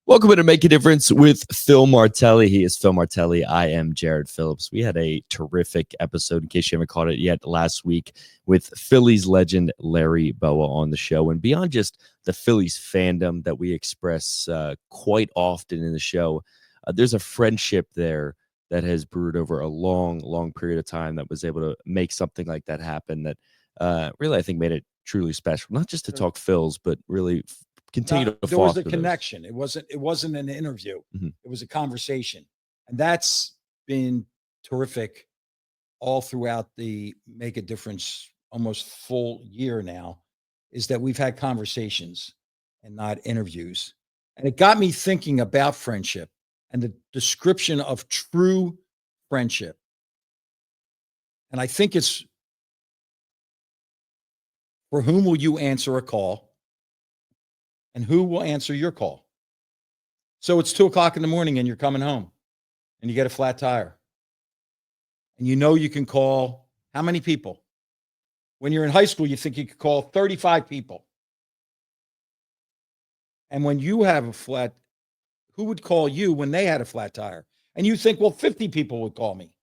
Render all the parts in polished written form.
Welcome to Make a Difference with Phil Martelli. He is Phil Martelli. I am Jared Phillips. We had a terrific episode, in case you haven't caught it yet, last week with Phillies legend Larry Bowa on the show. And beyond just the Phillies fandom that we express quite often in the show, there's a friendship there that has brewed over a long, long period of time that was able to make something like that happen that really, I think, made it truly special. Not just to talk Phils, but really continue to there was foster a connection. It wasn't an interview. Mhm. It was a conversation. And that's been terrific all throughout the Make a Difference almost full year now, is that we've had conversations and not interviews. And it got me thinking about friendship and the description of true friendship. And I think it's, for whom will you answer a call? And who will answer your call? So it's 2:00 in the morning and you're coming home and you get a flat tire. And you know you can call how many people? When you're in high school, you think you could call 35 people. And when you have a flat, who would call you when they had a flat tire? And you think, well, 50 people would call me.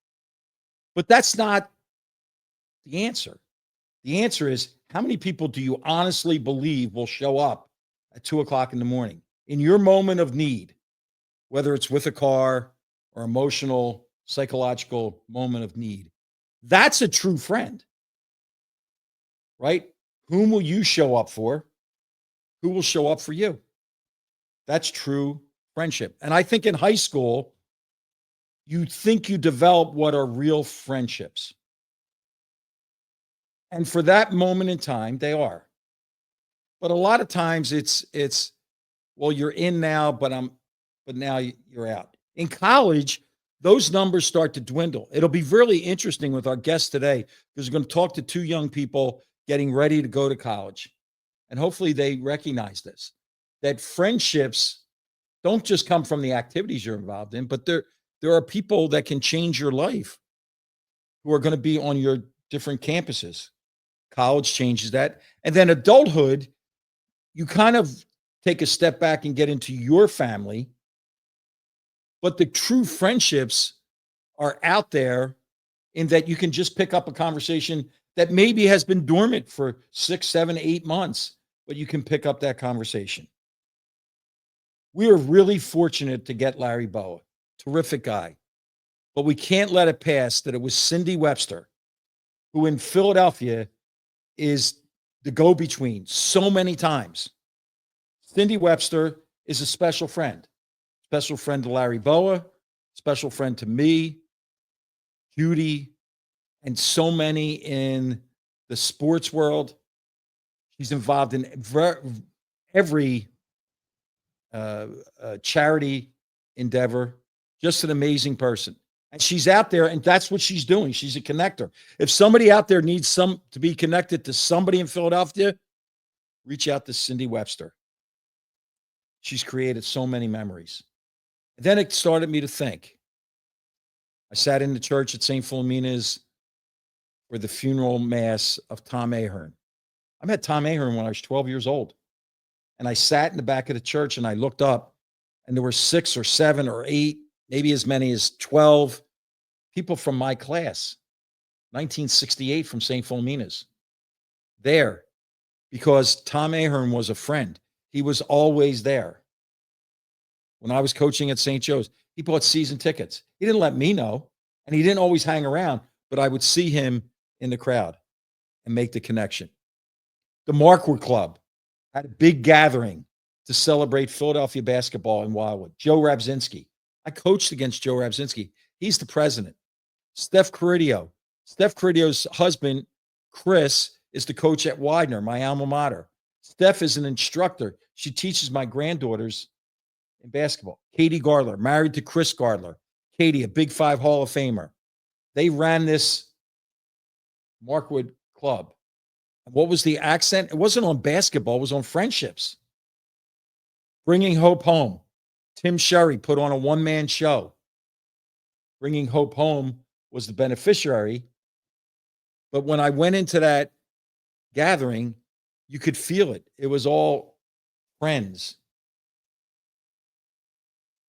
But that's not the answer. The answer is, how many people do you honestly believe will show up at 2:00 in the morning in your moment of need, whether it's with a car or emotional, psychological moment of need? That's a true friend, right? Whom will you show up for? Who will show up for you? That's true friendship. And I think in high school, you think you develop what are real friendships. And for that moment in time, they are. But a lot of times it's well, you're in now, but now you're out. In college, those numbers start to dwindle. It'll be really interesting with our guest today, because we're going to talk to two young people getting ready to go to college. And hopefully they recognize this, that friendships don't just come from the activities you're involved in, but there are people that can change your life who are going to be on your different campuses. College changes that. And then adulthood, you kind of take a step back and get into your family. But the true friendships are out there, in that you can just pick up a conversation that maybe has been dormant for 6, 7, 8 months, but you can pick up that conversation. We are really fortunate to get Larry Bowa, terrific guy. But we can't let it pass that it was Cindy Webster, who in Philadelphia is the go-between so many times. Cindy Webster is a special friend to Larry Bowa, special friend to me, Judy, and so many in the sports world. She's involved in every charity endeavor. Just an amazing person. And she's out there, and that's what she's doing. She's a connector. If somebody out there needs to be connected to somebody in Philadelphia, reach out to Cindy Webster. She's created so many memories. And then it started me to think. I sat in the church at St. Philomena's for the funeral mass of Tom Ahern. I met Tom Ahern when I was 12 years old. And I sat in the back of the church and I looked up, and there were 6 or 7 or 8, maybe as many as 12 people from my class, 1968, from St. Philomena's, there, because Tom Ahern was a friend. He was always there. When I was coaching at St. Joe's, he bought season tickets. He didn't let me know, and he didn't always hang around, but I would see him in the crowd and make the connection. The Markwood Club had a big gathering to celebrate Philadelphia basketball in Wildwood. Joe Rabzinski. I coached against Joe Rabzinski. He's the president. Steph Caridio. Steph Caridio's husband, Chris, is the coach at Widener, my alma mater. Steph is an instructor. She teaches my granddaughters in basketball. Katie Gardler, married to Chris Gardler. Katie, a Big Five Hall of Famer. They ran this Markwood Club. And what was the accent? It wasn't on basketball. It was on friendships. Bringing Hope Home. Tim Sherry put on a one-man show. Bringing Hope Home was the beneficiary. But when I went into that gathering, you could feel it. It was all friends.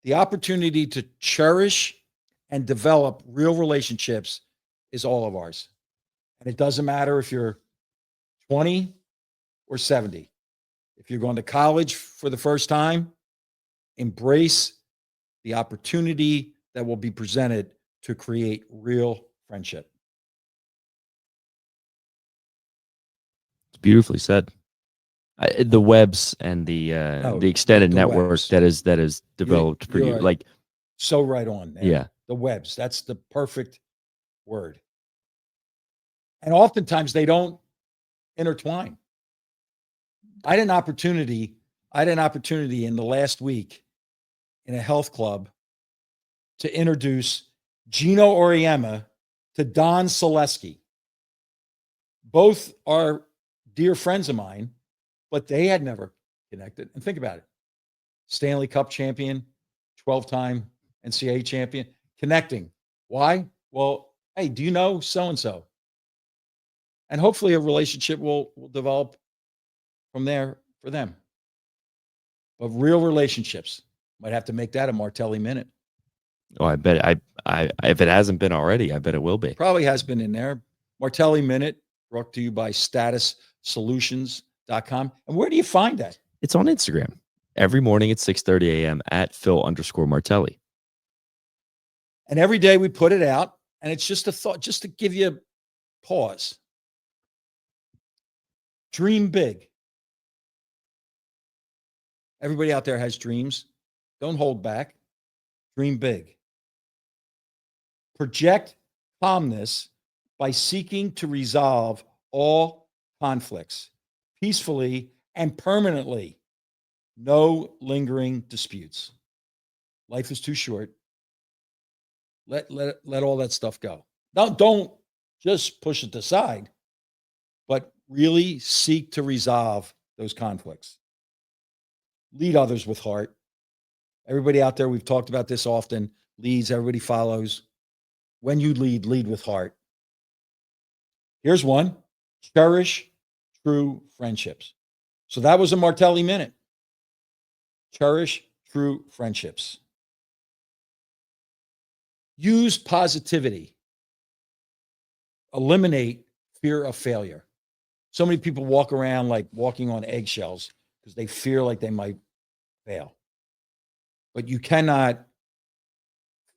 The opportunity to cherish and develop real relationships is all of ours. And it doesn't matter if you're 20 or 70. If you're going to college for the first time, embrace the opportunity that will be presented to create real friendship. It's beautifully said. The webs and the extended the network webs. that is developed for you, you're like so right on, man. yeah, The webs, that's the perfect word. And oftentimes they don't intertwine. I had an opportunity in the last week in a health club to introduce Gino Oriema to Don Selesky. Both are dear friends of mine, but they had never connected. And think about it. Stanley Cup champion, 12-time NCAA champion, connecting. Why? Well, hey, do you know so-and-so? And hopefully a relationship will develop from there for them. But real relationships, might have to make that a Martelli minute. oh, I bet I if it hasn't been already, I bet it will be. Probably has been in there. Martelli minute brought to you by statussolutions.com. And where do you find that? It's on Instagram every morning at 6:30 a.m. at Phil_Martelli. And every day we put it out, and it's just a thought, just to give you a pause. Dream big. Everybody out there has dreams. Don't hold back. Dream big. Project calmness by seeking to resolve all conflicts peacefully and permanently. No lingering disputes. Life is too short. Let all that stuff go. Now, don't just push it aside, but really seek to resolve those conflicts. Lead others with heart. Everybody out there, we've talked about this often, leads, everybody follows. When you lead with heart. Here's one. Cherish true friendships. So that was a Martelli minute. Cherish true friendships. Use positivity. Eliminate fear of failure. So many people walk around like walking on eggshells because they fear like they might fail. But you cannot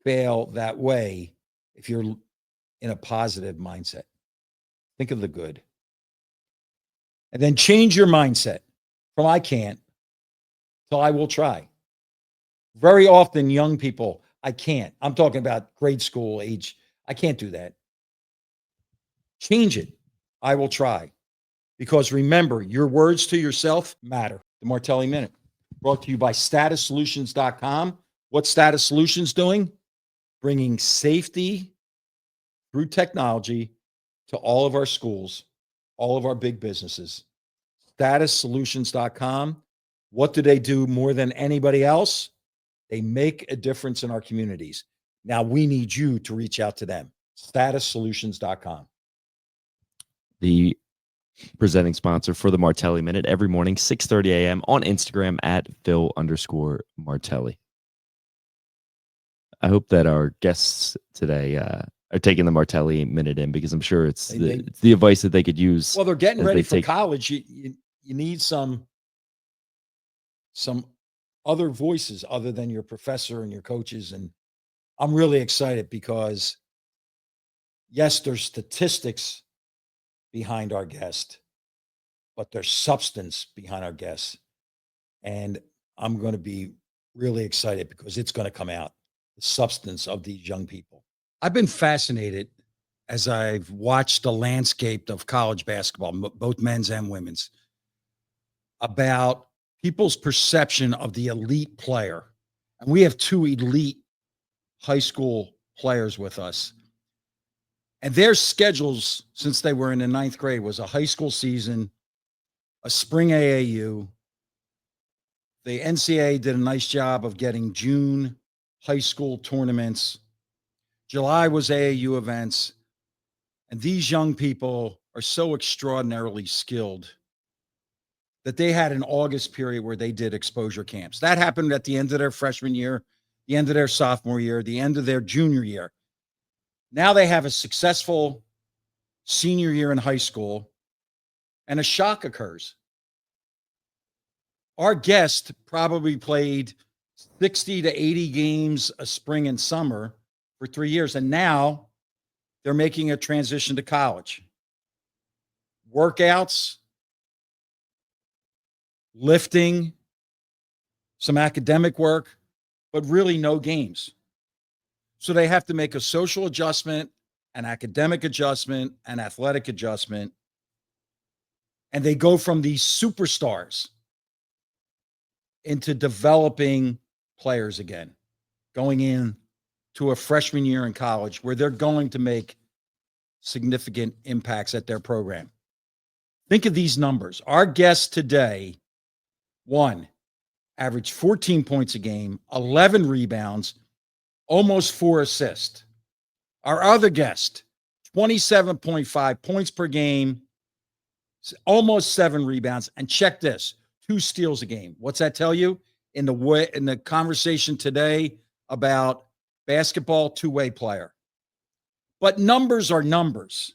fail that way if you're in a positive mindset. Think of the good. And then change your mindset from I can't to I will try. Very often, young people, I can't. I'm talking about grade school age. I can't do that. Change it. I will try. Because remember, your words to yourself matter. The Martelli Minute, brought to you by statussolutions.com. What's Status Solutions doing? Bringing safety through technology to all of our schools, all of our big businesses. Statussolutions.com. What do they do more than anybody else? They make a difference in our communities. Now we need you to reach out to them. Statussolutions.com. The presenting sponsor for the Martelli Minute every morning, 6:30 a.m. on Instagram at Phil_Martelli. I hope that our guests today are taking the Martelli Minute in, because I'm sure it's the advice that they could use. Well, they're getting ready for college. You need some other voices other than your professor and your coaches. And I'm really excited because, yes, there's statistics behind our guest, but there's substance behind our guests. And I'm going to be really excited because it's going to come out, the substance of these young people. I've been fascinated as I've watched the landscape of college basketball, both men's and women's, about people's perception of the elite player. And we have two elite high school players with us. And their schedules, since they were in the 9th grade, was a high school season, a spring AAU. The NCAA did a nice job of getting June high school tournaments. July was AAU events. And these young people are so extraordinarily skilled that they had an August period where they did exposure camps. That happened at the end of their freshman year. the end of their sophomore year, the end of their junior year. Now they have a successful senior year in high school, and a shock occurs. Our guest probably played 60 to 80 games a spring and summer for 3 years, and now they're making a transition to college. Workouts, lifting, some academic work, but really no games. So they have to make a social adjustment, an academic adjustment, an athletic adjustment. And they go from these superstars into developing players again, going in to a freshman year in college where they're going to make significant impacts at their program. Think of these numbers. Our guest today, one, averaged 14 points a game, 11 rebounds, almost 4 assists. Our other guest, 27.5 points per game, almost 7 rebounds, and check this, 2 steals a game. What's that tell you? In the conversation today about basketball, two-way player. But numbers are numbers.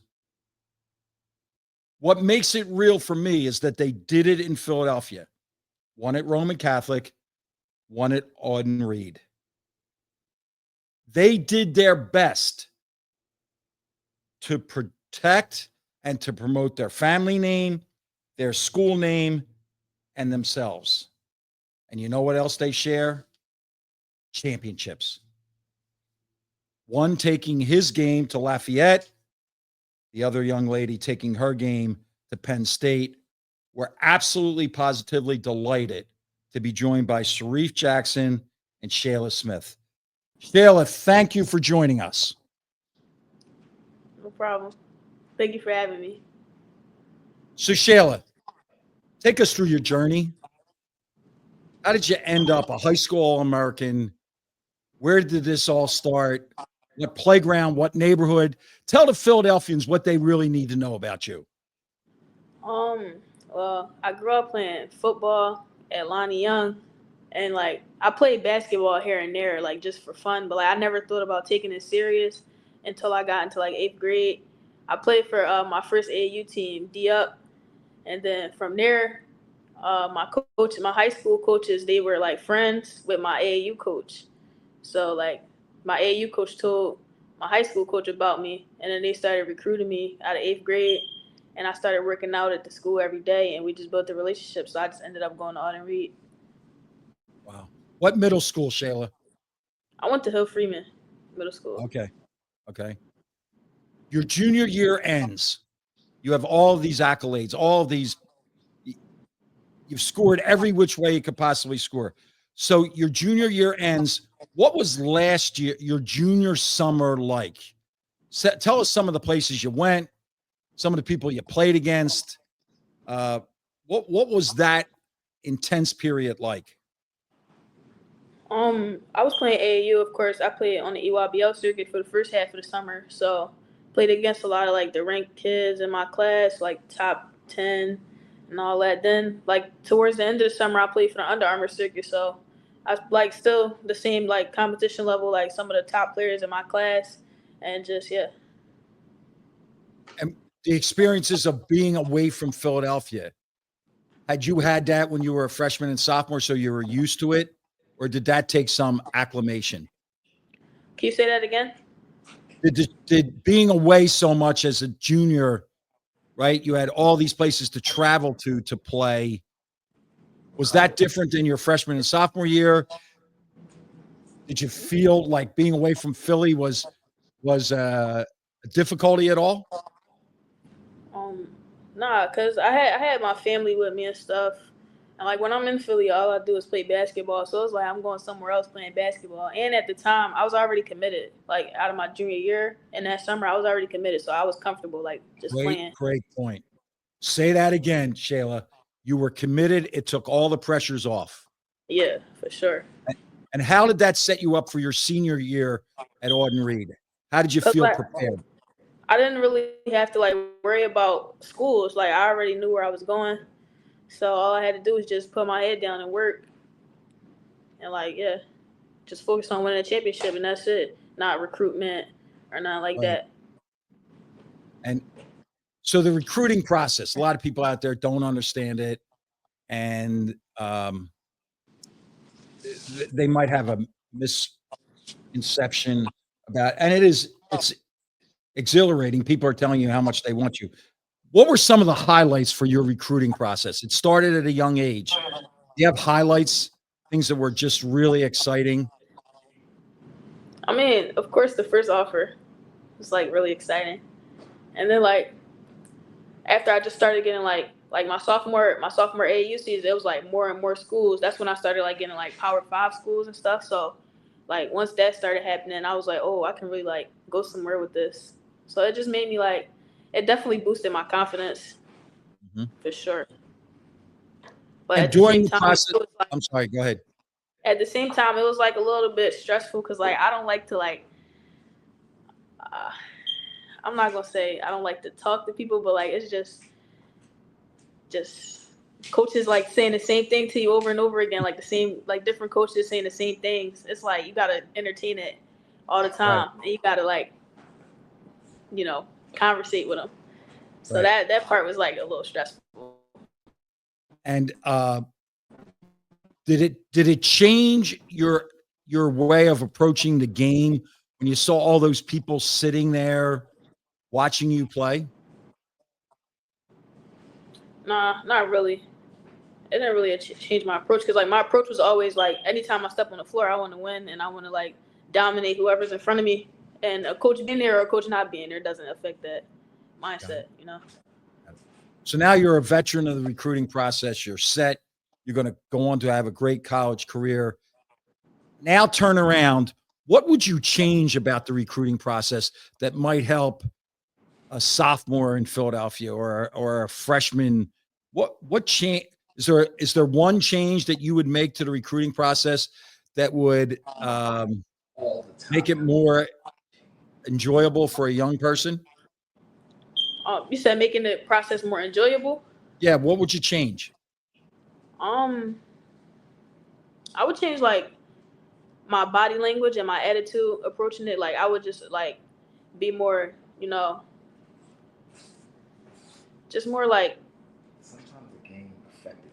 What makes it real for me is that they did it in Philadelphia. One at Roman Catholic, one at Audenried. They did their best to protect and to promote their family name, their school name, and themselves. And you know what else they share? Championships. One taking his game to Lafayette, the other young lady taking her game to Penn State. We're absolutely positively delighted to be joined by Shareef Jackson and Shayla Smith. Shayla, thank you for joining us. No problem. Thank you for having me. So Shayla, take us through your journey. How did you end up a high school All-American? Where did this all start? What playground, what neighborhood? Tell the Philadelphians what they really need to know about you. Well, I grew up playing football at Lonnie Young, and like I played basketball here and there, like just for fun. But like I never thought about taking it serious until I got into like 8th grade. I played for my first AAU team, D Up, and then from there, my coach, my high school coaches, they were like friends with my AAU coach. So like my AAU coach told my high school coach about me, and then they started recruiting me out of 8th grade. And I started working out at the school every day, and we just built a relationship. So I just ended up going to Audenried. Wow. What middle school, Shayla? I went to Hill Freeman Middle School. Okay. Your junior year ends. You have all these accolades, all these. You've scored every which way you could possibly score. So your junior year ends. What was last year, your junior summer like? Tell us some of the places you went, some of the people you played against. What was that intense period like? I was playing AAU, of course. I played on the EYBL circuit for the first half of the summer. So played against a lot of like the ranked kids in my class, like top 10 and all that. Then like towards the end of the summer, I played for the Under Armour circuit. So I was like still the same like competition level, like some of the top players in my class, and just yeah. And the experiences of being away from Philadelphia. Had you had that when you were a freshman and sophomore, so you were used to it? Or did that take some acclimation? Can you say that again? Did being away so much as a junior, right? You had all these places to travel to play. Was that different than your freshman and sophomore year? Did you feel like being away from Philly was a difficulty at all? Nah, cause I had my family with me and stuff. And like when I'm in Philly, all I do is play basketball. So it's like I'm going somewhere else playing basketball. And at the time, I was already committed. Like out of my junior year, and that summer I was already committed, so I was comfortable like just playing. Great point. Say that again, Shayla. You were committed. It took all the pressures off. Yeah, for sure. And how did that set you up for your senior year at Audenried? How did you feel prepared? I didn't really have to like worry about schools. Like I already knew where I was going. So all I had to do was just put my head down and work. And like, yeah. just focus on winning a championship, and that's it. Not recruitment or nothing like that. And so the recruiting process, a lot of people out there don't understand it, and they might have a misconception about, and it's exhilarating. People are telling you how much they want you. What were some of the highlights for your recruiting process? It started at a young age. Do you have highlights, things that were just really exciting? I mean, of course, the first offer was like really exciting, and then like after I just started getting like my sophomore AAU season, it was like more and more schools. That's when I started like getting like Power 5 schools and stuff. So like once that started happening, I was like, oh, I can really like go somewhere with this. So it just made me like, it definitely boosted my confidence for sure. But And at the during same the time, process, it was like, I'm sorry, go ahead. at the same time, it was like a little bit stressful because like I don't like to like, I'm not gonna say I don't like to talk to people, but like it's just coaches like saying the same thing to you over and over again, like the same, like different coaches saying the same things. It's like you gotta entertain it all the time, and you gotta like, you know, conversate with them. So that part was like a little stressful. And did it change your way of approaching the game when you saw all those people sitting there watching you play? Nah, not really. It didn't really change my approach because like my approach was always like anytime I step on the floor, I want to win and I want to like dominate whoever's in front of me. And a coach being there or a coach not being there doesn't affect that mindset, you know. So now you're a veteran of the recruiting process. You're set. You're going to go on to have a great college career. Now turn around. What would you change about the recruiting process that might help a sophomore in Philadelphia or a freshman? What change is there one change that you would make to the recruiting process that would make it more enjoyable for a young person? You said making the process more enjoyable. Yeah. What would you change? I would change like my body language and my attitude approaching it. Like I would just like be more, you know, just more like. Sometimes the game affected me.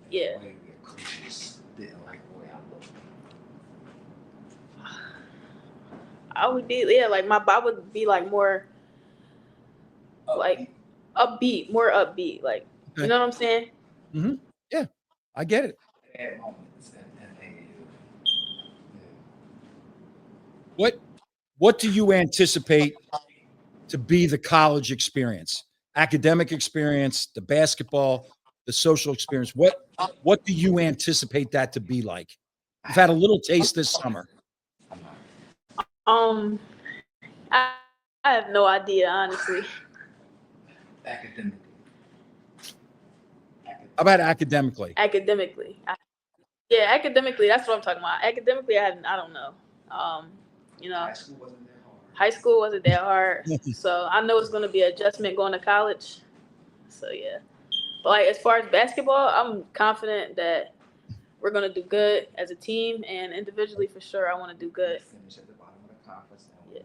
Yeah. The way the coaches didn't like the way I looked. I would be like I would be like more like upbeat, more upbeat. Like you know what I'm saying? Mm-hmm. Yeah, I get it. Bad moments and What do you anticipate to be the college experience? Academic experience, the basketball, the social experience. What do you anticipate that to be like? You've had a little taste this summer. I have no idea, honestly. academically. How about academically? Academically, that's what I'm talking about. Academically, I don't know. You know, high school wasn't that hard, so I know it's going to be an adjustment going to college. So yeah, but like as far as basketball, I'm confident that we're going to do good as a team and individually for sure. I want to do good. Yeah.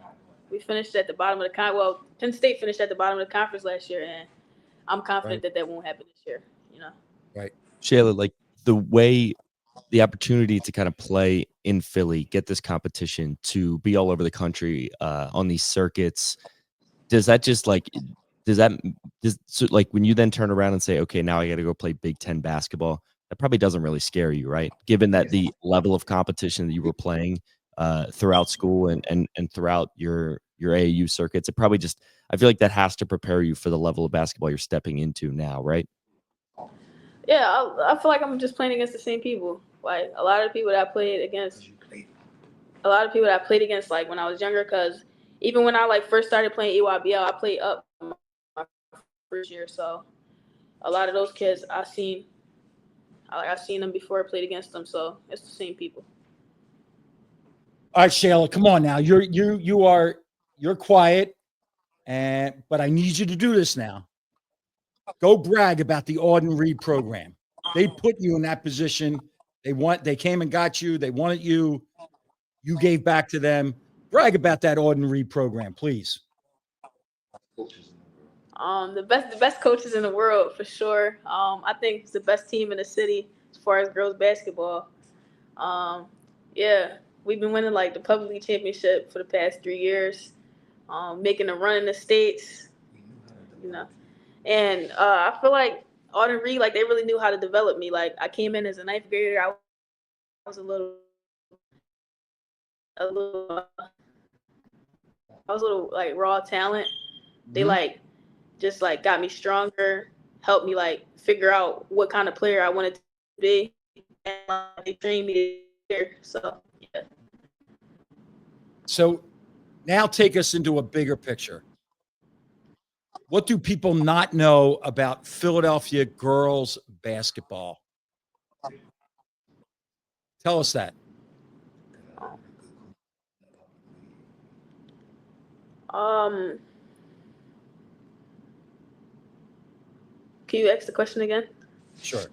We finished at the bottom of the conference. Well, Penn State finished at the bottom of the conference last year, and I'm confident that won't happen this year. You know. Right. Shayla, like the opportunity to kind of play in Philly, get this competition, to be all over the country on these circuits, does that so like when you then turn around and say, okay, now I got to go play Big Ten basketball, that probably doesn't really scare you, right? Given that the level of competition that you were playing throughout school and throughout your AAU circuits, it probably just, I feel like that has to prepare you for the level of basketball you're stepping into now, right? Yeah, I feel like I'm just playing against the same people. Like a lot of people that I played against, like when I was younger. Because even when I like first started playing EYBL, I played up my first year. So a lot of those kids I've seen them before I played against them. So it's the same people. All right, Shayla, come on now. You're quiet, but I need you to do this now. Go brag about the Audenried program. They put you in that position They came and got you. They wanted you. You gave back to them. Brag about that Audenried program, please. Coaches in the world. The best coaches in the world for sure. I think it's the best team in the city as far as girls basketball. Yeah, we've been winning like the public league championship for the past 3 years. Making a run in the states, We knew how to you know. develop. And I feel like Audenried, like they really knew how to develop me. Like I came in as a ninth grader. I was a little, I was a little like raw talent. They Mhm. like just like got me stronger, helped me like figure out what kind of player I wanted to be, and they trained me to be. So yeah. So now take us into a bigger picture. What do people not know about Philadelphia girls basketball? Tell us that. Um, can you ask the question again? Sure.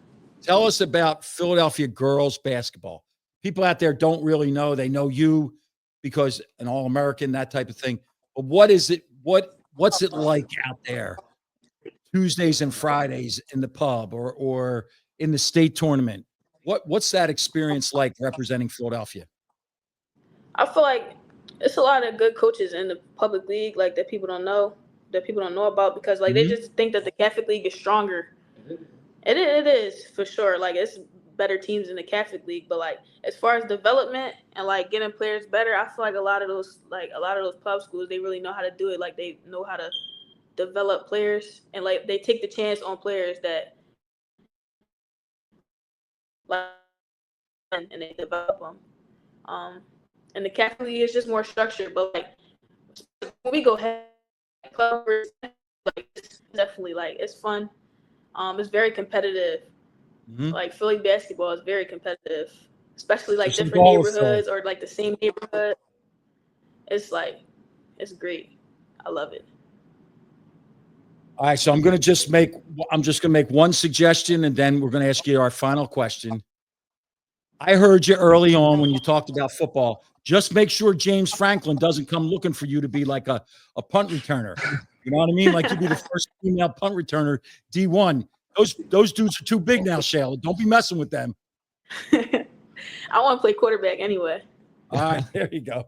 Tell us about Philadelphia girls basketball. People out there don't really know. They know you because an All-American, that type of thing. But what is it? What's it like out there Tuesdays and Fridays in the pub or in the state tournament? What's that experience like representing Philadelphia? I feel like it's a lot of good coaches in the public league, like that people don't know about because like they Mhm. just think that the Catholic League is stronger. It is for sure. Like it's better teams in the Catholic League, but like as far as development and like getting players better, I feel like a lot of those pub schools they really know how to do it. Like they know how to develop players and like they take the chance on players that like and they develop them. Um, and the Catholic League is just more structured, but like when we go ahead, club like it's definitely like it's fun. It's very competitive. Mhm. Like Philly basketball is very competitive, especially like There's some different balls to it. neighborhoods or like the same neighborhood. It's like it's great. I love it. All right, so I'm just gonna make one suggestion, and then we're gonna ask you our final question. I heard you early on when you talked about football. Just make sure James Franklin doesn't come looking for you to be like a punt returner. You know what I mean? Like you'd be the first female punt returner, D1. Those dudes are too big now, Shayla. Don't be messing with them. I want to play quarterback anyway. All right, there you go.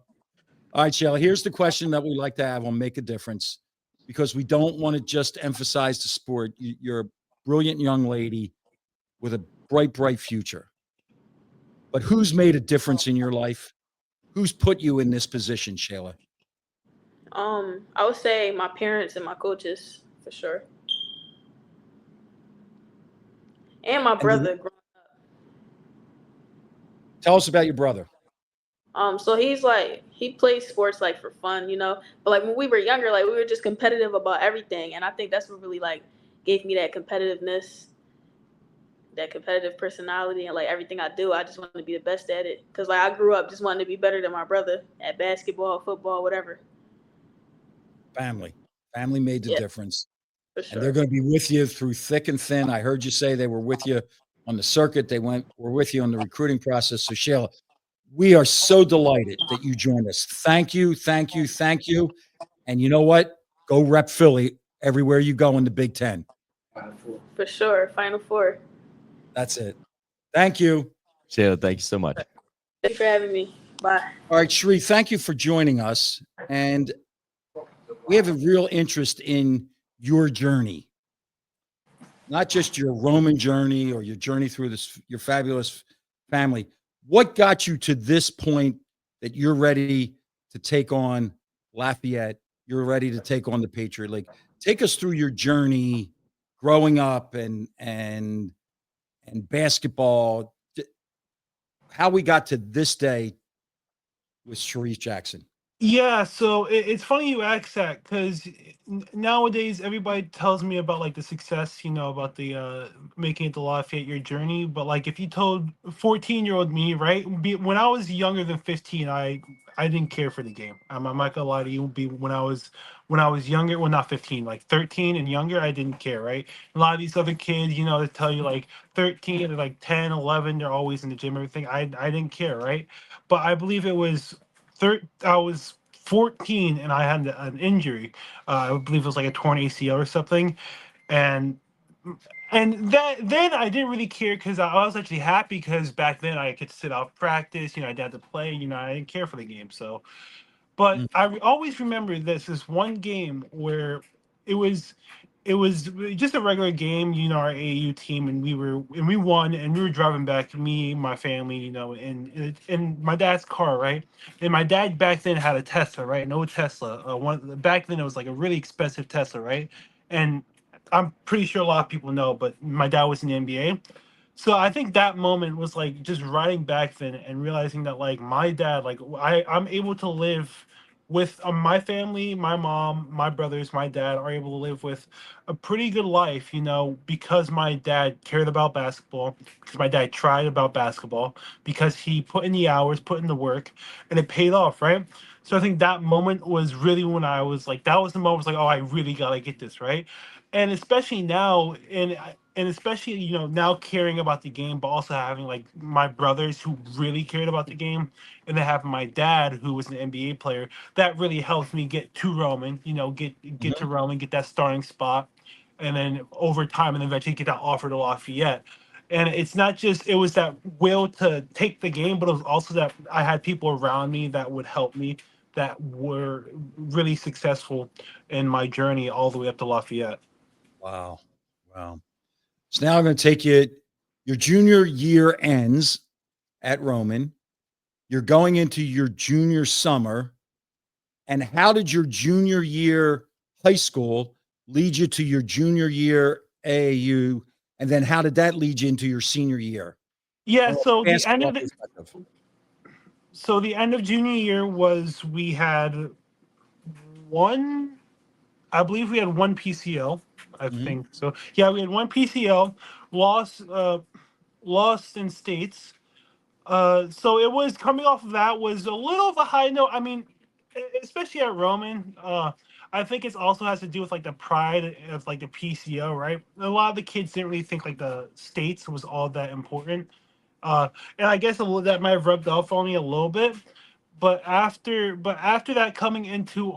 All right, Shayla, here's the question that we like to have on Make a Difference because we don't want to just emphasize the sport. You're a brilliant young lady with a bright future. But who's made a difference in your life? Who's put you in this position, Shayla? I would say my parents and my coaches for sure, and my And brother. tell us about your brother. So he's like he plays sports like for fun, you know. But like when we were younger, like we were just competitive about everything, and I think that's what really like gave me that competitiveness, that competitive personality, and like everything I do, I just wanted to be the best at it. Cause like I grew up just wanting to be better than my brother at basketball, football, whatever. Family. Family made the Yeah, difference. for And they're sure. going to be with you through thick and thin. I heard you say they were with you on the circuit. Were with you on the recruiting process. So Shayla, we are so delighted that you joined us. Thank you, thank you, thank you. And you know what? Go rep Philly everywhere you go in the Big Ten. Final four. For sure. Final four. That's it. Thank you. Shayla, thank you so much. Thank you for having me. Bye. All right, Shareef, thank you for joining us. And we have a real interest in your journey, not just your Roman journey or your journey through your fabulous family. What got you to this point that you're ready to take on Lafayette? You're ready to take on the Patriot League. Take us through your journey growing up and basketball, how we got to this day with Shareef Jackson. Yeah, so it's funny you ask that because nowadays everybody tells me about like the success, about the making it to Lafayette, your journey. But like if you told 14-year-old me, right, when I was younger than 15, I didn't care for the game. I'm not gonna lie to you. Be when I was younger, well not 15, like 13 and younger, I didn't care, right? A lot of these other kids, they tell you like 13 and like 10, 11, they're always in the gym, everything. I didn't care, right? But I believe it was I was 14 and I had an injury. I believe it was like a torn ACL or something, and then I didn't really care because I was actually happy because back then I could sit out practice. I didn't have to play. I didn't care for the game. So but Mm. always remember this one game where it was it was just a regular game, our AU team, and we won, and we were driving back, me, my family, in my dad's car, right? And my dad back then had a Tesla, right? No Tesla. One back then it was like a really expensive Tesla, right? And I'm pretty sure a lot of people know, but my dad was in the NBA. So I think that moment was like just riding back then and realizing that like my dad, like I'm able to live with my family, my mom, my brothers, my dad are able to live with a pretty good life, because my dad cared about basketball, because my dad tried about basketball, because he put in the hours, put in the work, and it paid off, right? So I think that moment was really when I was like, that was the moment, I was like, oh, I really gotta get this, right? And especially now, and especially now caring about the game, but also having like my brothers who really cared about the game, and then having my dad who was an NBA player, that really helps me get to Roman, get to Mhm. Roman, get that starting spot, and then over time, and then eventually get that offer to Lafayette. And it's not just it was that will to take the game, but it was also that I had people around me that would help me, that were really successful in my journey all the way up to Lafayette. Wow. Wow. So now I'm going to take you. Your junior year ends at Roman. You're going into your junior summer. And how did your junior year high school lead you to your junior year AAU? And then how did that lead you into your senior year Yeah, from a so basketball perspective? the end of junior year was we had one, I believe we had one PCL. I Mhm. think so. Yeah, we had one PCL, lost lost in states. So it was coming off of that was a little of a high note. I mean, especially at Roman, I think it also has to do with like the pride of like the PCO, right? A lot of the kids didn't really think like the states was all that important. Uh, and I guess that might have rubbed off on me a little bit. But after that, coming into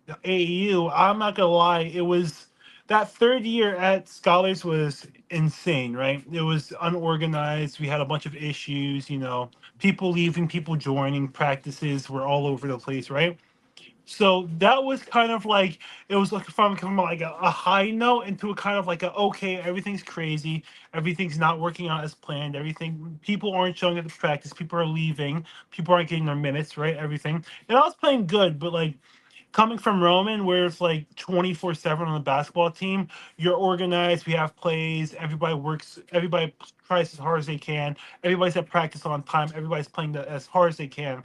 the AAU, I'm not gonna lie, it was that third year at Scholars was insane, right? It was unorganized. We had a bunch of issues, people leaving, people joining, practices were all over the place, right? So that was kind of like it was like from like a high note into a kind of like a okay, everything's crazy, everything's not working out as planned, everything people aren't showing up to practice, people are leaving, people aren't getting their minutes, right? Everything. And I was playing good, but like coming from Roman, where it's like 24/7 on the basketball team, you're organized, we have plays, everybody works, everybody tries as hard as they can, everybody's at practice on time, everybody's playing as hard as they can.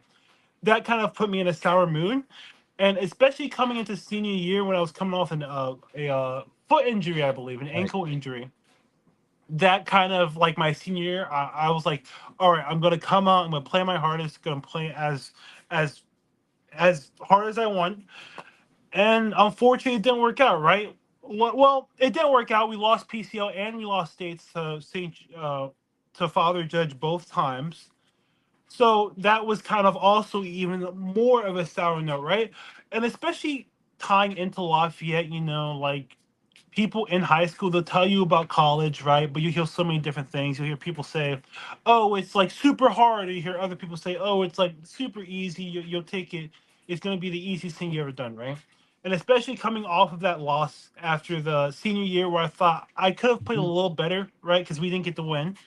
That kind of put me in a sour mood. And especially coming into senior year when I was coming off a foot injury, I believe, an Right. ankle injury. That kind of like my senior year, I was like, all right, I'm gonna come out, I'm gonna play my hardest, gonna play as as hard as I want. And unfortunately, it didn't work out, right? Well, it didn't work out. We lost PCO and we lost states to Father Judge both times. So that was kind of also even more of a sour note, right? And especially tying into Lafayette, like people in high school, they'll tell you about college, right? But you hear so many different things. You hear people say, oh, it's like super hard. Or you hear other people say, oh, it's like super easy. You'll take it. It's going to be the easiest thing you ever done, right? And especially coming off of that loss after the senior year where I thought I could have played a Mhm. little better, right? Because we didn't get the win,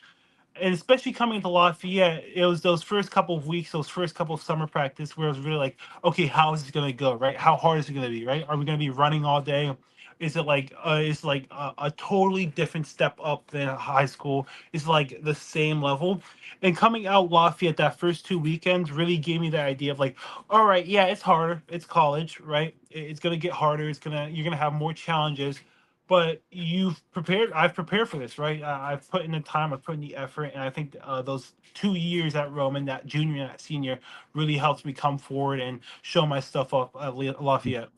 and especially coming into Lafayette, it was those first couple of weeks, those first couple of summer practice where it was really like, okay, how is this gonna go, right? How hard is it gonna be, right? Are we gonna be running all day? is like a totally different step up than high school. It's like the same level. And coming out Lafayette that first 2 weekends really gave me the idea of like, all right, yeah, it's harder. It's college, right? It's gonna get harder. You're gonna have more challenges, but I've prepared for this, right? I've put in the time, I've put in the effort, and I think those 2 years at Roman, that junior and that senior, really helps me come forward and show my stuff up at Lafayette.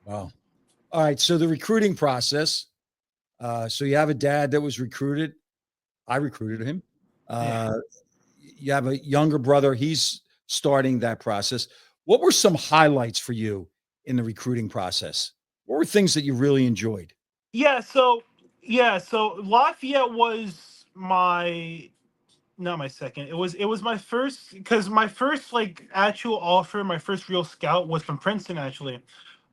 Wow. All right. So the recruiting process. So you have a dad that was recruited. I recruited him. Yeah. You have a younger brother. He's starting that process. What were some highlights for you in the recruiting process? What were things that you really enjoyed? Yeah, so Lafayette was my not my second. It was my first, because my first like actual offer, my first real scout was from Princeton actually.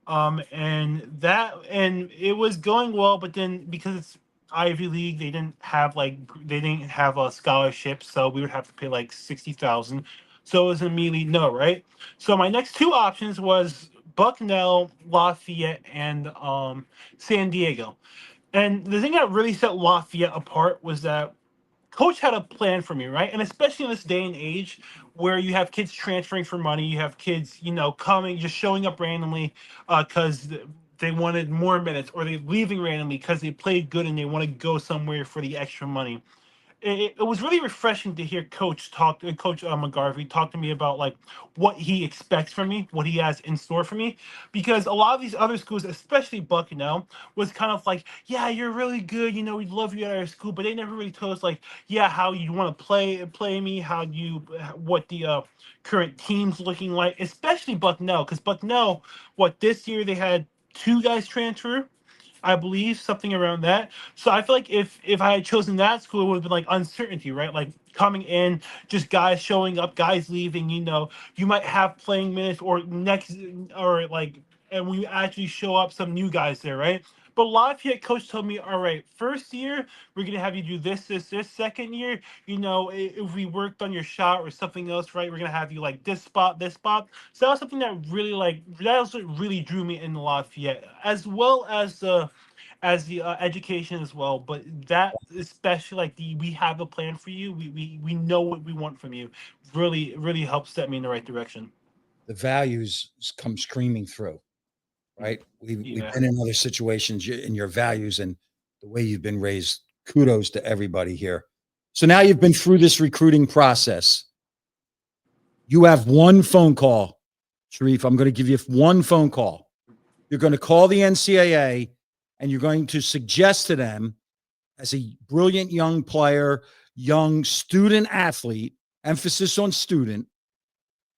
And it was going well, but then because it's Ivy League, they didn't have a scholarship, so we would have to pay like 60,000. So it was immediately no, right? So my next two options was Bucknell, Lafayette, and San Diego. And the thing that really set Lafayette apart was that coach had a plan for me, right? And especially in this day and age where you have kids transferring for money, you have kids, coming, just showing up randomly because they wanted more minutes, or they leaving randomly because they played good and they want to go somewhere for the extra money. It was really refreshing to hear Coach McGarvey talk to me about like what he expects from me, what he has in store for me, because a lot of these other schools, especially Bucknell, was kind of like, yeah, you're really good, we'd love you at our school, but they never really told us like, yeah, how you want to play me, what the current team's looking like, especially Bucknell, because Bucknell, what this year they had two guys transfer, I believe, something around that. So I feel like if I had chosen that school, it would have been like uncertainty, right? Like coming in, just guys showing up, guys leaving. You might have playing minutes, or next, or like, and when you actually show up, some new guys there, right? But Lafayette coach told me, all right, first year we're gonna have you do this, this, this. Second year, if we worked on your shot or something else, right, we're gonna have you like this spot, this spot. So that was something that was what really drew me in Lafayette, as well as the education as well. But that especially, like, the we have a plan for you. We know what we want from you. Really helps set me in the right direction. The values come screaming through, right? We've Yeah. been in other situations in your values and the way you've been raised. Kudos to everybody here. So now you've been through this recruiting process. You have one phone call, Shareef. I'm going to give you one phone call. You're going to call the NCAA and you're going to suggest to them, as a brilliant young player, young student athlete, emphasis on student,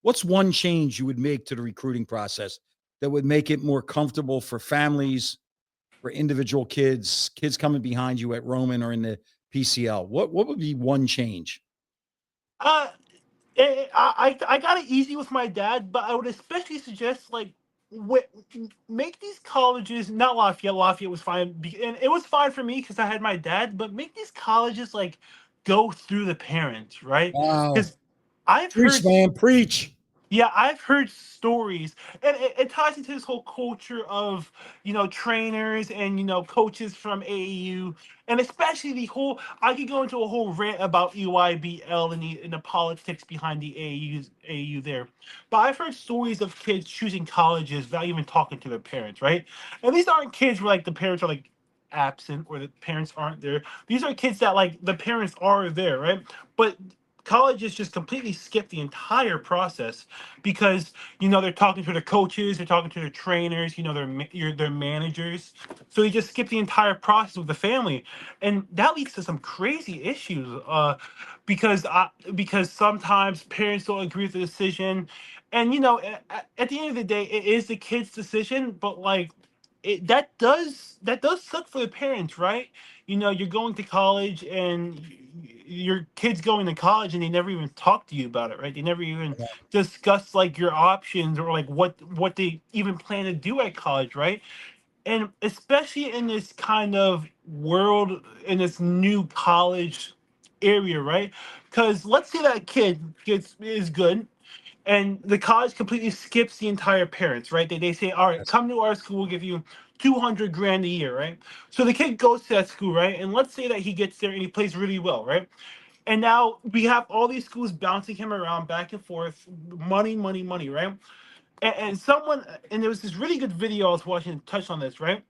what's one change you would make to the recruiting process that would make it more comfortable for families, for individual kids coming behind you at Roman or in the PCL? What would be one change? Uh, I got it easy with my dad, but I would especially suggest like wh- make these colleges, not Lafayette. Lafayette was fine, and it was fine for me because I had my dad. But make these colleges like go through the parents, right? Wow. Because I've Preach, heard man. Preach. Yeah, I've heard stories, and it ties into this whole culture of trainers and coaches from AAU, and especially the whole. I could go into a whole rant about EYBL and the politics behind the AAU there, but I've heard stories of kids choosing colleges without even talking to their parents, right? And these aren't kids where like the parents are like absent or the parents aren't there. These are kids that like the parents are there, right? But colleges just completely skip the entire process because they're talking to their coaches, they're talking to their trainers, their managers. So they just skip the entire process with the family, and that leads to some crazy issues. Because sometimes parents don't agree with the decision, and at the end of the day, it is the kid's decision. But like, that does suck for the parents, right? You're going to college and your kids going to college and they never even talk to you about it, right? They never even discuss like your options or like what they even plan to do at college, right? And especially in this kind of world, in this new college area, right? Because let's say that kid is good, And the college completely skips the entire parents, right? They say, all right, Yes. come to our school, we'll give you 200 grand a year, right? So the kid goes to that school, right? And let's say that he gets there and he plays really well, right? And now we have all these schools bouncing him around back and forth, money, money, money, right? And there was this really good video I was watching that touched on this, right?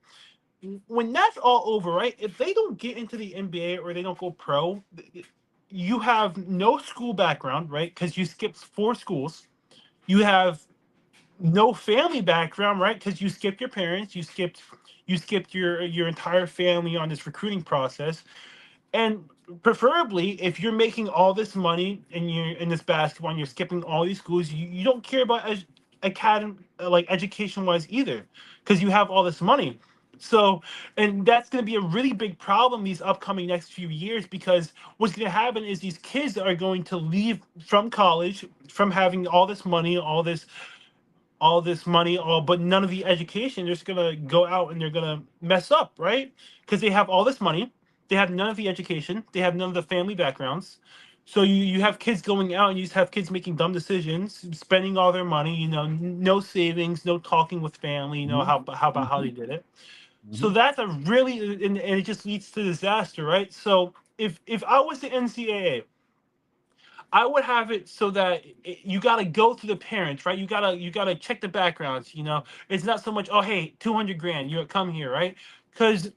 When that's all over, right? If they don't get into the NBA or they don't go pro, you have no school background, right? Because you skipped 4 schools. You have no family background, right? Because you skipped your parents, you skipped your entire family on this recruiting process. And preferably, if you're making all this money and you're in this basketball and you're skipping all these schools, you don't care about like education wise either, because you have all this money. So, and that's going to be a really big problem these upcoming next few years, because what's going to happen is these kids are going to leave from college from having all this money, but none of the education. They're just gonna go out and they're gonna mess up, right? Because they have all this money, they have none of the education, they have none of the family backgrounds. So you have kids going out and you just have kids making dumb decisions, spending all their money. No savings, no talking with family. Mhm. How about how Mhm. they did it. So Mhm. that's a really and it just leads to disaster, right? So if I was the NCAA, I would have it so that you got to go through the parents, right? You gotta check the backgrounds. It's not so much, oh hey, 200 grand, you come here, right? Because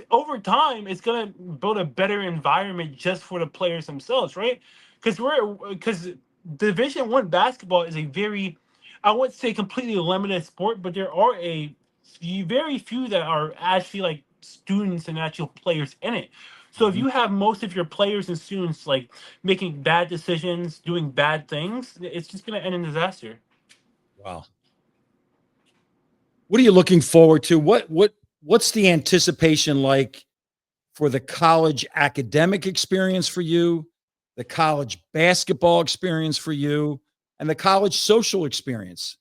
over time it's gonna build a better environment just for the players themselves, right? Because Division 1 basketball is a very, I wouldn't say completely limited sport, but there are very few that are actually like students and actual players in it. So if Mhm. you have most of your players and students like making bad decisions, doing bad things, it's just gonna end in disaster. Wow. What are you looking forward to? What's the anticipation like for the college academic experience for you, the college basketball experience for you, and the college social experience?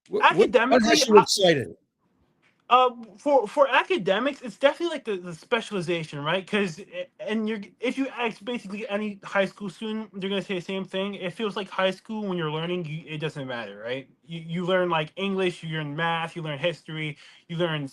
What Academically, has you excited? for academics, it's definitely like the specialization, right? Because and you're if you ask basically any high school student, they're gonna say the same thing. It feels like high school when you're learning, it doesn't matter, right? You learn like English, you learn math, you learn history, you learn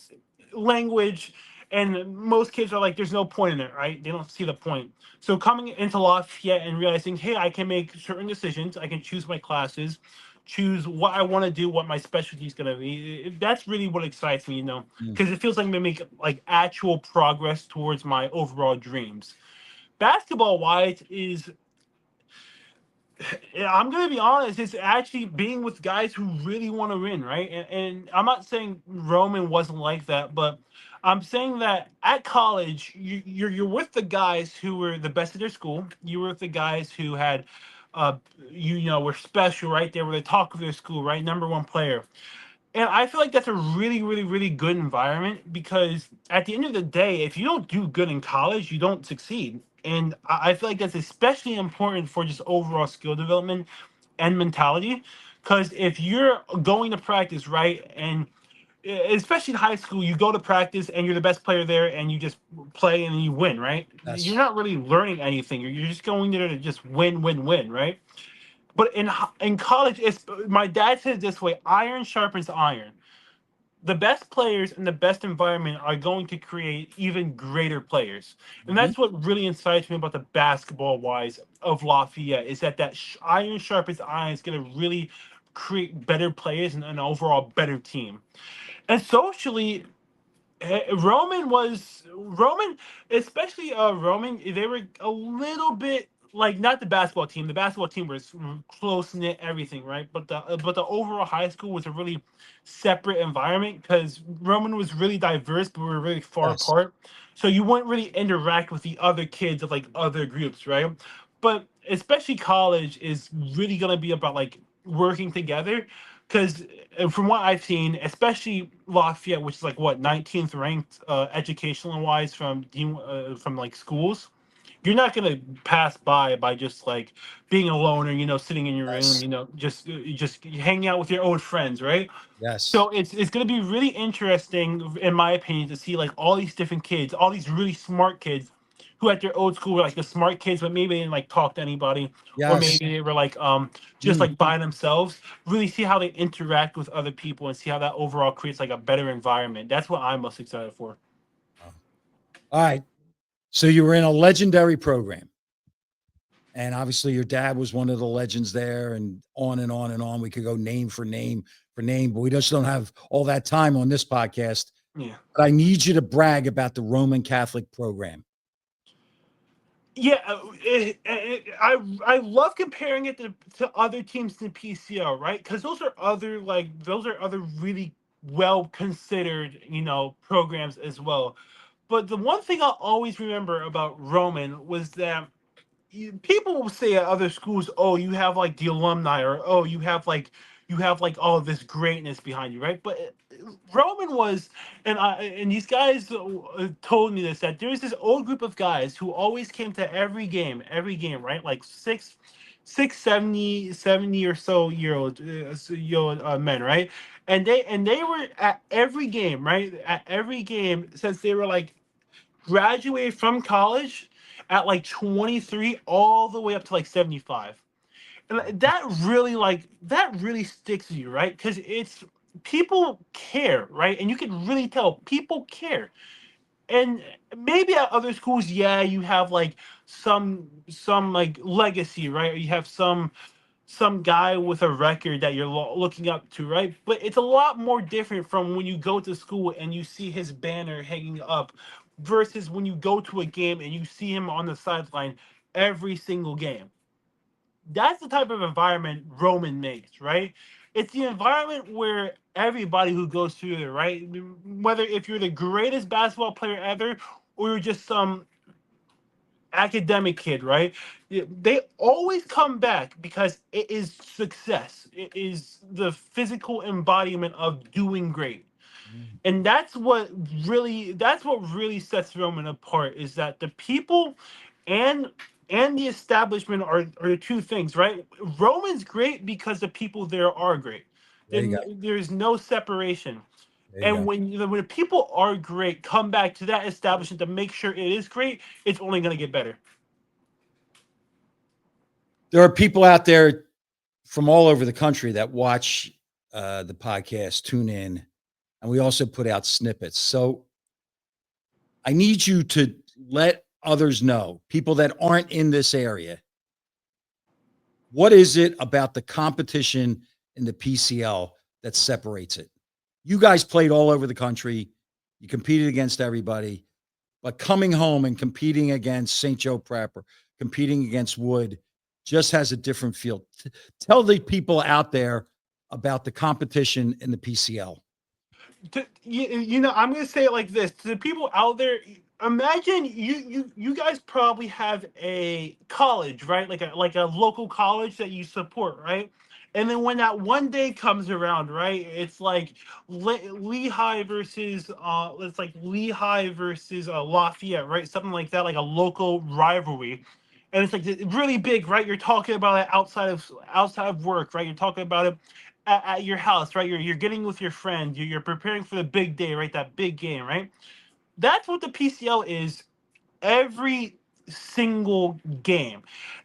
language, and most kids are like, there's no point in it, right? They don't see the point. So coming into Lafayette and realizing, hey, I can make certain decisions, I can choose my classes, choose what I want to do, what my specialty is going to be. That's really what excites me, Mm. because it feels like I'm going to make like actual progress towards my overall dreams. Basketball wise is, yeah, I'm gonna be honest. It's actually being with guys who really want to win, right? And I'm not saying Roman wasn't like that, but I'm saying that at college, you're with the guys who were the best at their school. You were with the guys who had, uh, were special, right? They were the talk of their school, right? Number one player. And I feel like that's a really, really, really good environment, because at the end of the day, if you don't do good in college, you don't succeed. And I feel like that's especially important for just overall skill development and mentality. Because if you're going to practice, right, and especially in high school, you go to practice and you're the best player there and you just play and you win, right? You're Yes. not really learning anything. You're just going there to just win, win, win, right? But in college, it's my dad says it this way: iron sharpens iron. The best players in the best environment are going to create even greater players, and Mhm. that's what really excites me about the basketball wise of Lafayette, is that iron sharpens iron is going to really create better players and an overall better team. And socially, Roman, especially Roman. They were a little bit like, not the basketball team. The basketball team was close knit, everything, right? But the overall high school was a really separate environment, because Roman was really diverse, but we were really far Yes. apart. So you wouldn't really interact with the other kids of like other groups, right? But especially college is really gonna be about like working together, because from what I've seen, especially Lafayette, which is like what 19th ranked educational wise from like schools, you're not gonna pass by just like being alone, or sitting in your room, Yes. just hanging out with your old friends, right? Yes. So it's gonna be really interesting, in my opinion, to see like all these different kids, all these really smart kids, who at their old school were like the smart kids, but maybe they didn't like talk to anybody, or Yes. maybe they were like just like by themselves. Really see how they interact with other people and see how that overall creates like a better environment. That's what I'm most excited for. All right. So you were in a legendary program. And obviously your dad was one of the legends there, and on and on and on. We could go name for name for name, but we just don't have all that time on this podcast. Yeah. But I need you to brag about the Roman Catholic program. Yeah, I love comparing it to other teams in PCL, right? Because those are other really well considered, programs as well. But the one thing I'll always remember about Roman was that people will say at other schools, "Oh, you have like the alumni," or "Oh, you have like all of this greatness behind you," right? But Roman was, and these guys told me this, that there's this old group of guys who always came to every game, right? Like 70 or so year old men, right? And they were at every game, right? At every game since they were like graduated from college at like 23 all the way up to like 75. And that really sticks to you, right? Because it's people care, right? And you can really tell people care. And maybe at other schools, yeah, you have like some like legacy, right? Or you have some guy with a record that you're looking up to, right? But it's a lot more different from when you go to school and you see his banner hanging up versus when you go to a game and you see him on the sideline every single game. That's the type of environment Roman makes, right? It's the environment where everybody who goes through there, right? Whether if you're the greatest basketball player ever or you're just some academic kid, right? They always come back because it is success. It is the physical embodiment of doing great. And that's what really sets Roman apart, is that the people and the establishment are the two things, right? Roman's great because the people there are great. There you go. There's no separation. There you And go. when the people are great, come back to that establishment to make sure it is great, it's only going to get better. There are people out there from all over the country that watch the podcast, tune in, and we also put out snippets. So I need you to let others know, people that aren't in this area, what is it about the competition in the PCL that separates it? You guys played all over the country. You competed against everybody, but coming home and competing against St. Joe Prep or competing against Wood just has a different feel. Tell the people out there about the competition in the PCL. I'm going to say it like this to the people out there. Imagine you guys probably have a college, right? Like a local college that you support, right? And then when that one day comes around, right? It's like Lehigh versus it's like Lehigh versus Lafayette, right? Something like that, like a local rivalry. And it's like really big, right? You're talking about it outside of work, right? You're talking about it at your house, right? You're getting with your friend. You're preparing for the big day, right? That big game, right? That's what the PCL is every single game,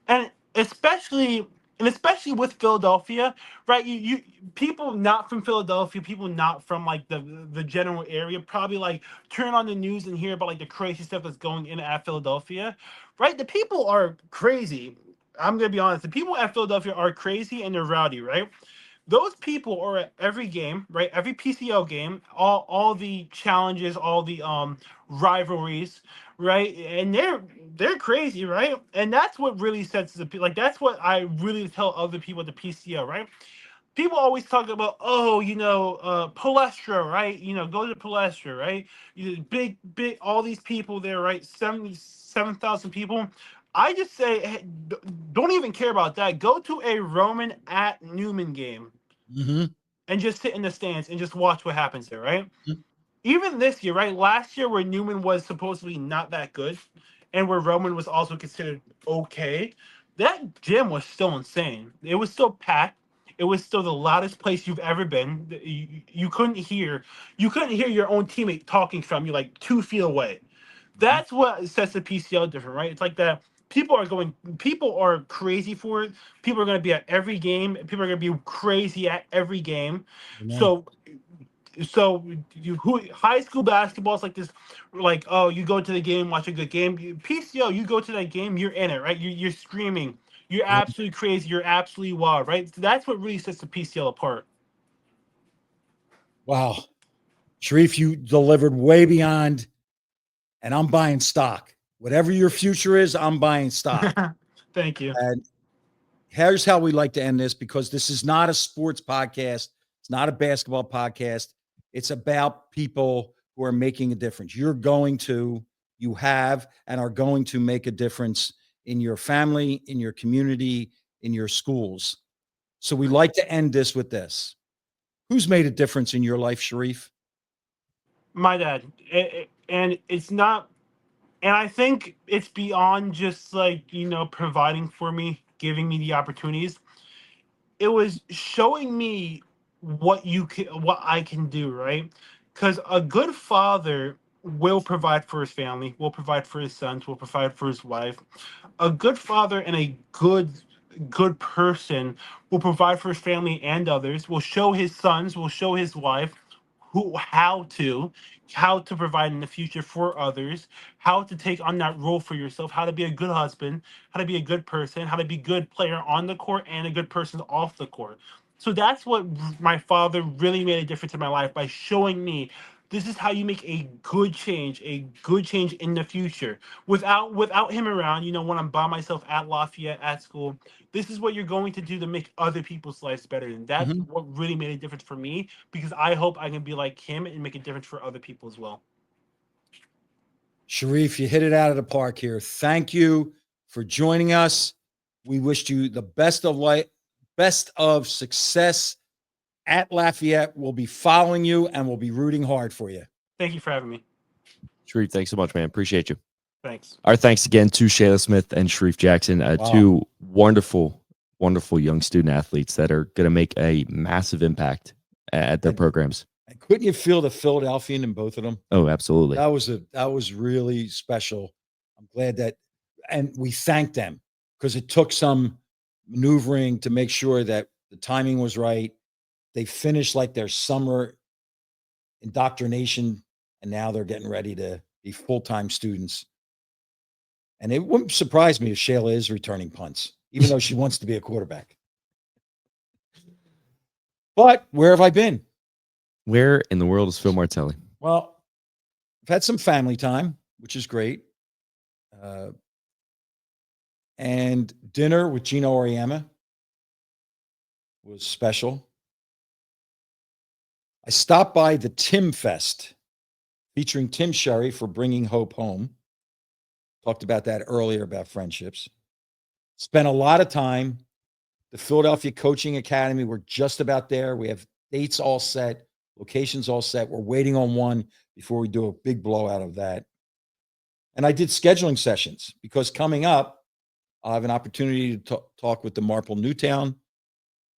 and especially with Philadelphia, right? You people not from Philadelphia, people not from like the general area, probably like turn on the news and hear about like the crazy stuff that's going in at Philadelphia, right? The people are crazy. I'm gonna be honest. The people at Philadelphia are crazy and they're rowdy, right? Those people are at every game, right? Every PCL game, all the challenges, all the rivalries, right? And they're crazy, right? And that's what really sets like that's what I really tell other people at the PCL, right? People always talk about, oh, Palestra, right? Go to Palestra, right? Big, all these people there, right? 77,000 people. I just say, hey, don't even care about that. Go to a Roman at Newman game and just sit in the stands and just watch what happens there, right? Even this year, right? Last year, where Newman was supposedly not that good, and where Roman was also considered okay, that gym was still insane. It was still packed. It was still the loudest place you've ever been. You couldn't hear your own teammate talking from you like 2 feet away. That's what sets the PCL different, right? It's like that people are crazy for it. People are going to be at every game. People are going to be crazy at every game. Amen. So high school basketball is like this, like, oh, you go to the game, watch a good game. PCO, you go to that game, you're in it, right? You're screaming, you're Yeah. absolutely crazy, you're absolutely wild, right? So that's what really sets the PCL apart. Wow. Shareef, you delivered way beyond, and I'm buying stock. Whatever your future is, I'm buying stock. Thank you. And here's how we like to end this, because this is not a sports podcast. It's not a basketball podcast. It's about people who are making a difference. You have, and are going to make a difference in your family, in your community, in your schools. So we like to end this with this. Who's made a difference in your life, Shareef? My dad. And it's not, and I think it's beyond just like, providing for me, giving me the opportunities. It was showing me what I can do, right? Because a good father will provide for his family, will provide for his sons, will provide for his wife. A good father and a good person will provide for his family and others, will show his sons, will show his wife how to provide in the future for others, how to take on that role for yourself, how to be a good husband, how to be a good person, how to be a good player on the court and a good person off the court. So that's what my father really made a difference in my life, by showing me this is how you make a good change in the future. Without him around, when I'm by myself at Lafayette at school, this is what you're going to do to make other people's lives better. And that's Mhm. what really made a difference for me, because I hope I can be like him and make a difference for other people as well. Shareef, you hit it out of the park here. Thank you for joining us. We wish you the best of life, best of success at Lafayette. We'll be following you and we'll be rooting hard for you. Thank you for having me. Shareef, thanks so much, man. Appreciate you. Thanks. Our thanks again to Shayla Smith and Shareef Jackson, Wow. two wonderful, wonderful young student athletes that are going to make a massive impact at their programs. And couldn't you feel the Philadelphian in both of them? Oh, absolutely. That was really special. I'm glad that, and we thank them, because it took some maneuvering to make sure that the timing was right. They finished like their summer indoctrination, and now they're getting ready to be full-time students. And it wouldn't surprise me if Shayla is returning punts, even though she wants to be a quarterback. But where have I been? Where in the world is Phil Martelli? Well, I've had some family time, which is great. And dinner with Gino Auriemma was special. I stopped by the Tim Fest featuring Tim Sherry for Bringing Hope Home. Talked about that earlier, about friendships. Spent a lot of time. The Philadelphia Coaching Academy, we're just about there. We have dates all set, locations all set. We're waiting on one before we do a big blowout of that. And I did scheduling sessions, because coming up, I'll have an opportunity to talk with the Marple Newtown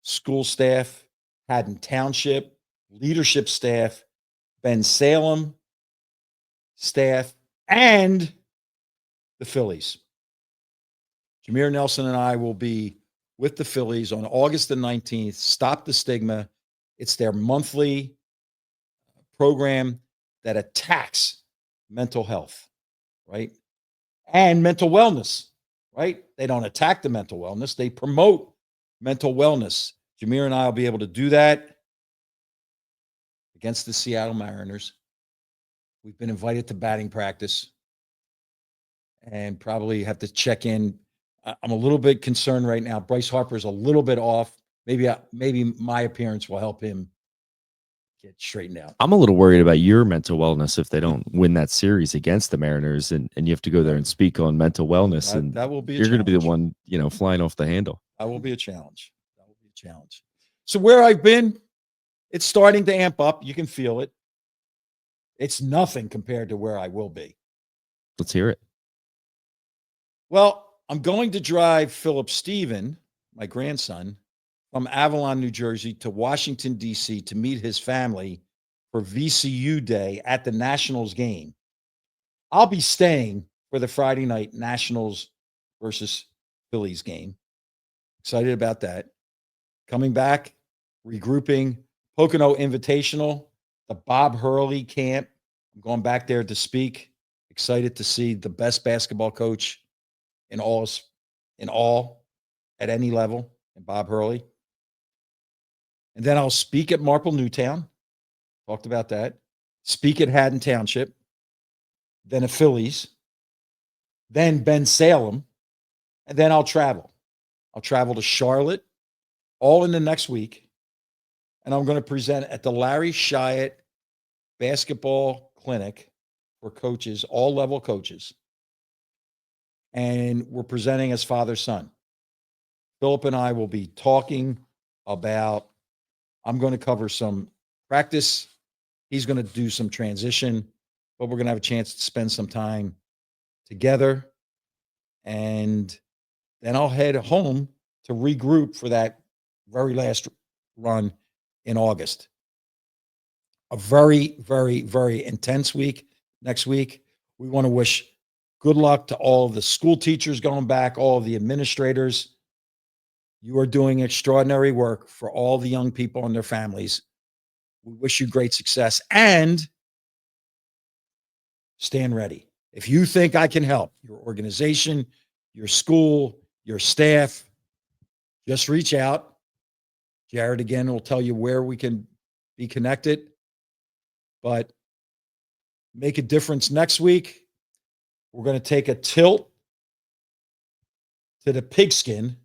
school staff, Haddon Township leadership staff, Ben Salem staff, and the Phillies. Jameer Nelson and I will be with the Phillies on August the 19th. Stop the Stigma. It's their monthly program that attacks mental health, right? And mental wellness, right? They don't attack the mental wellness, they promote mental wellness. Jameer and I will be able to do that against the Seattle Mariners. We've been invited to batting practice and probably have to check in. I'm a little bit concerned right now. Bryce Harper's a little bit off. Maybe my appearance will help him get straightened out. I'm a little worried about your mental wellness if they don't win that series against the Mariners, and you have to go there and speak on mental wellness, and that will be. You're going to be the one, flying off the handle. That will be a challenge. That will be a challenge. So where I've been, it's starting to amp up. You can feel it. It's nothing compared to where I will be. Let's hear it. Well, I'm going to drive Philip Stephen, my grandson, from Avalon, New Jersey to Washington, D.C. to meet his family for VCU Day at the Nationals game. I'll be staying for the Friday night Nationals versus Phillies game. Excited about that. Coming back, regrouping, Pocono Invitational, the Bob Hurley camp. I'm going back there to speak. Excited to see the best basketball coach in all at any level, and Bob Hurley. And then I'll speak at Marple Newtown. Talked about that. Speak at Haddon Township. Then at Phillies. Then Ben Salem. And then I'll travel. I'll travel to Charlotte, all in the next week. And I'm going to present at the Larry Shyatt Basketball Clinic for coaches, all level coaches. And we're presenting as father-son. Philip and I will be talking about, I'm going to cover some practice. He's going to do some transition, but we're going to have a chance to spend some time together. And then I'll head home to regroup for that very last run in August. A very, very, very intense week next week. We want to wish good luck to all of the school teachers going back, all of the administrators. You are doing extraordinary work for all the young people and their families. We wish you great success and stand ready. If you think I can help your organization, your school, your staff, just reach out. Jared, again, will tell you where we can be connected. But make a difference next week. We're going to take a tilt to the pigskin.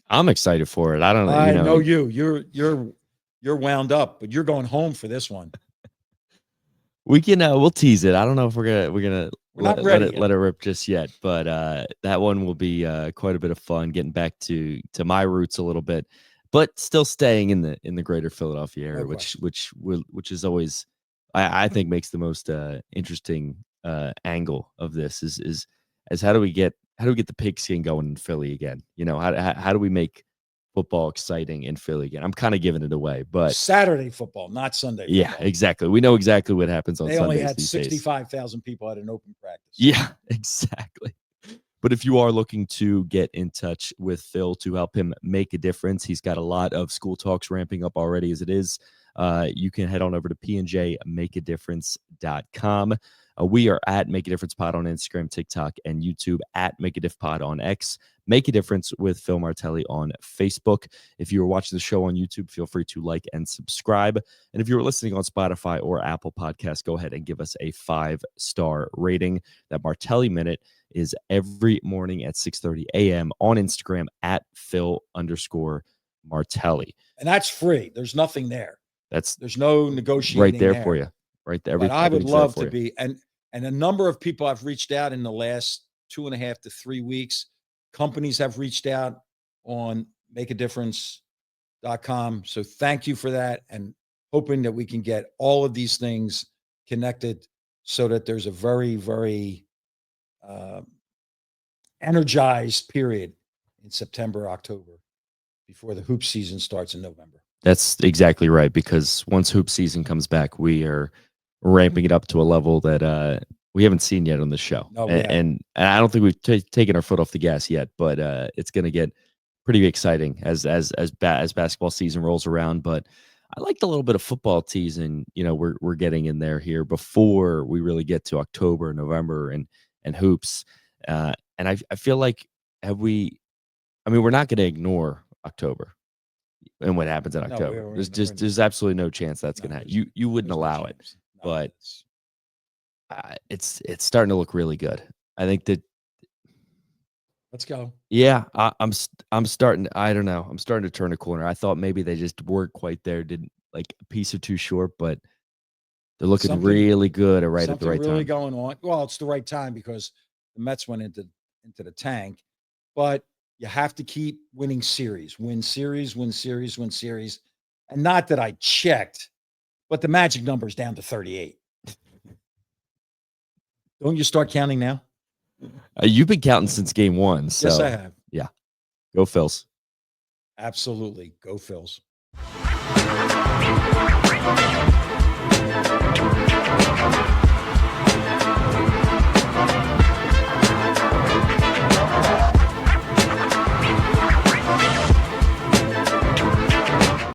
I'm excited for it. I don't know. I know you. You're wound up, but you're going home for this one. We can we'll tease it. I don't know if we're gonna not ready let it rip just yet, but that one will be quite a bit of fun. Getting back to my roots a little bit, but still staying in the greater Philadelphia area, which is always I think makes the most interesting angle of this is how do we get the pigskin going in Philly again? You know, how do we make football exciting in Philly again? I'm kind of giving it away, but Saturday football, not Sunday football. Yeah, exactly. We know exactly what happens on They Sundays. only had these days. 65,000 people at an open practice. Yeah, exactly. But if you are looking to get in touch with Phil to help him make a difference, he's got a lot of school talks ramping up already as it is. You can head on over to pnjmakeadifference.com. We are at Make a Difference Pod on Instagram, TikTok, and YouTube, at Make a Diff Pod on X. Make a Difference with Phil Martelli on Facebook. If you are watching the show on YouTube, feel free to like and subscribe. And if you're listening on Spotify or Apple Podcasts, go ahead and give us a 5-star rating. That Martelli Minute is every morning at 6:30 a.m. on Instagram at Phil_Martelli. And that's free. There's nothing there. There's no negotiating right there for you. Right there. But I would love to be, and a number of people I've reached out in the last 2.5 to 3 weeks. Companies have reached out on makeadifference.com. So thank you for that, and hoping that we can get all of these things connected so that there's a very, very energized period in September, October, before the hoop season starts in November. That's exactly right, because once hoop season comes back, we are ramping it up to a level that we haven't seen yet on the show. No, and I don't think we've taken our foot off the gas yet, but it's going to get pretty exciting as basketball season rolls around. But I like the little bit of football teasing, we're getting in there here before we really get to October, November, and hoops. And I feel like we're not going to ignore October and what happens in October. There's absolutely no chance that's going to happen. You wouldn't allow it, but it's starting to look really good. I think that. Let's go. Yeah, I'm starting. I don't know. I'm starting to turn a corner. I thought maybe they just weren't quite there. Didn't like a piece or two short, but they're looking really good right at the right time. Really going on. Well, it's the right time because the Mets went into the tank, but you have to keep winning series, win series. And not that I checked, but the magic number is down to 38. Don't you start counting now? You've been counting since game one. So. Yes, I have. Yeah. Go Phils. Absolutely. Go Phils.